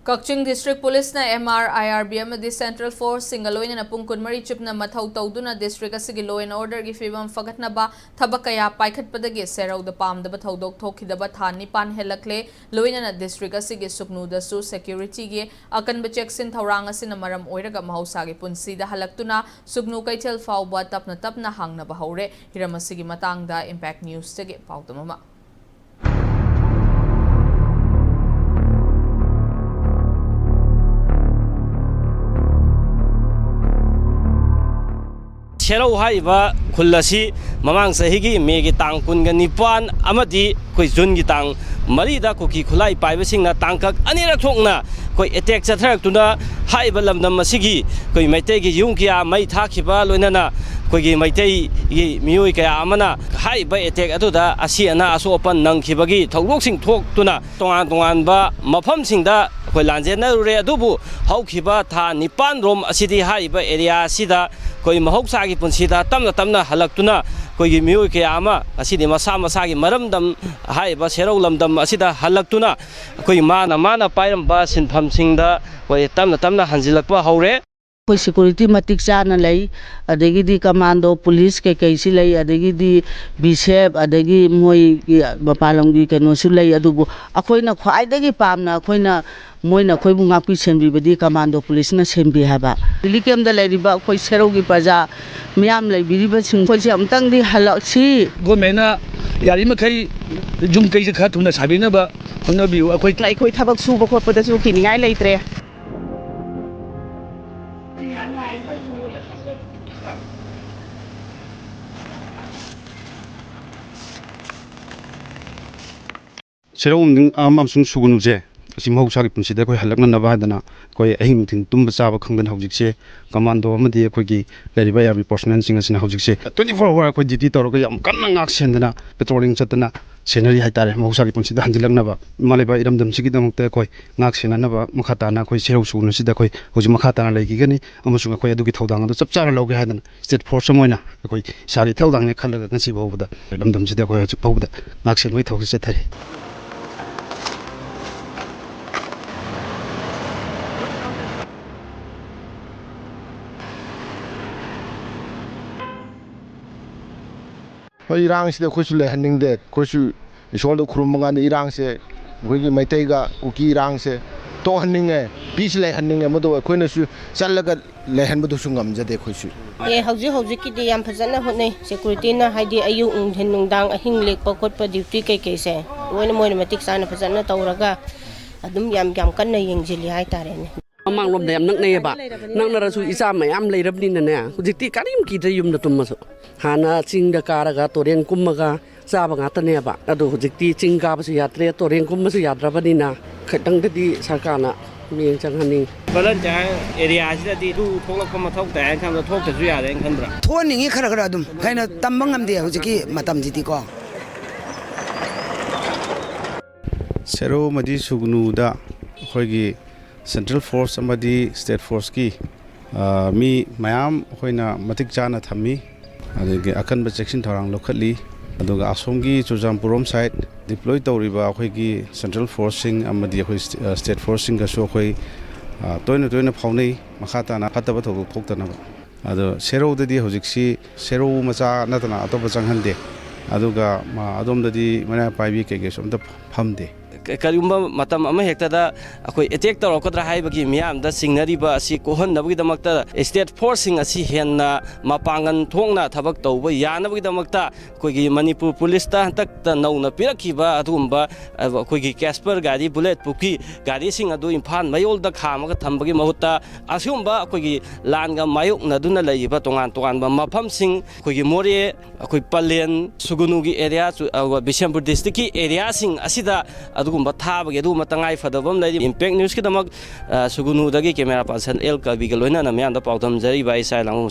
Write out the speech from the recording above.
Kakching District Police na MRIRB amadi Central Force singaloy na napung kunmari chup na mathaw tawduna district asigi law and order gi fibam fagatnaba thabakaya paikhat padagi seraw da pamdaba thaudok thokhidaba than nipan helakle loina na district asigi suknu da su security gi akanba checksin thawrang asina maram oiraga mahausa gi punsi da halaktuna suknu kaichel fawba tapna hangna ba haure hiramasigi matangda Impact News tagi pawtamama Sherau haiba khulasi mamang sahigi megi tang kunga nipan amadi koi jun gi tang mari da kuki khulai paiba singna tangkak anirak thokna koi attack chathrak tuna haiba lamdam masigi koi maitei gi yungkia mai thakhiba loinana koi gi maitei gi mioi kaya amana haiba attack atuda asi ana aso opan nangkhibagi thawlok sing thok tuna tongan ba mafam singda koi lanjena re adubu haukhiba tha nipan rom asidi haiba area sida koi mahoksa punsida tamna halaktuna koi mioi ke ama asidi masa gi maramdam haiba serau lamdam asida halaktuna koi mana pairamba sinpham singda koi tamna hanjilakpa haure koi security matik chana lei adegi di commando police ke kaisi lei adegi di bisep adegi moi mapalong di keno su lei adubu akoina khwaidagi pamna akoina moina khoi bunga pi senbi badi commando police na senbi haba dilikem da lei riba khoi serau gi paja miam lei biriba sing khoi se amtang di halaksi gomena yari makai jum kai kha thuna sabina ba honna bi akhoi thabak su ba khotpa da su kiningai leitre Serong amsung sugunuje si mahusagi punsida koi halakna nabadana koi ahing thing tumba chaba khangdan hojikse commando amadi koi leriba yabi personnel sing asina hojikse 24 hour koi duty toroga yam kanna ngak sendana patrolling chatana scenery haitare mahusagi punsida hanjilaknaba maleba iramdam sigi damukta koi ngak senanaba makhatana koi serong sugunu sida koi hoji makhatana leigigani amasung koi adugi thodang adu chapchara loge hadan state force moina koi sari thodang ne khalaga ngasi bawda iramdam sida koi hojik bawda ngak senoi thogse thari Irang sida khosu le handing de khosu isol do khurumanga ne irang se gogi maitai ga uki irang se to handing e peace le handing e modo khoina su challaga le hanbu du sungam jade khosu ye hauji ki de yam phajana hone security na haidi ayu ungthen nungdang ahing lek pakot pa duty kai se loina moina matik sana phajana tawraga adum yam kanna yengjili hai tare ne mang lom dem nak ne ba nak na rasu isa mayam leirabni na ne hujikti karim ki de yum na tummaso hana chingda karaga toren kummaga chaba nga tane ba adu hujikti chingga basu yatre toren kummasu yadrabani na khatang di sarkana mieng changhaning balan ja area sida di du tholak ma thok ta kham da thok ta su ya den khandra thoningi khara dum kaina tambangam de hujiki matam jiti ko Sero madi sugnu da khoigi Central Force amadi State Force ki mi mayam hoina matik chana thammi adege akanba section thorang lokhatli aduga asomgi chujampurom side deploy tawriba khoigi Central Force sing amadi khoi State Force sing ga so khoi toina phaunei makhata na phataba thobu phoktana ado sero dadi hojiksi sero macha natana atoba changhande aduga ma adomdadi mana paibi kege somta phamde Kariumba matam ama hektada akoi attack tawrakadra haibagi miyamda singnariba asi kohannabagi damakta state forcing asi henna mapangan thongna thabak tawba yanabagi damakta koigi Manipur police ta takta nauna pirakhiba adumba koigi Casper gari bullet puki gari sing adu imphal mayolda khamaga thambagi mahutta asumba koigi langa mayok naduna leiba tongan ba mafam sing koigi more akoi Palen Sugunugi area Bishampur district ki area sing asida gumba thabage du matangai fadabam lai Impact News ki damak Sugunu dagi camera person El Kabi ga loina na myanda pawdam jari bai sai langu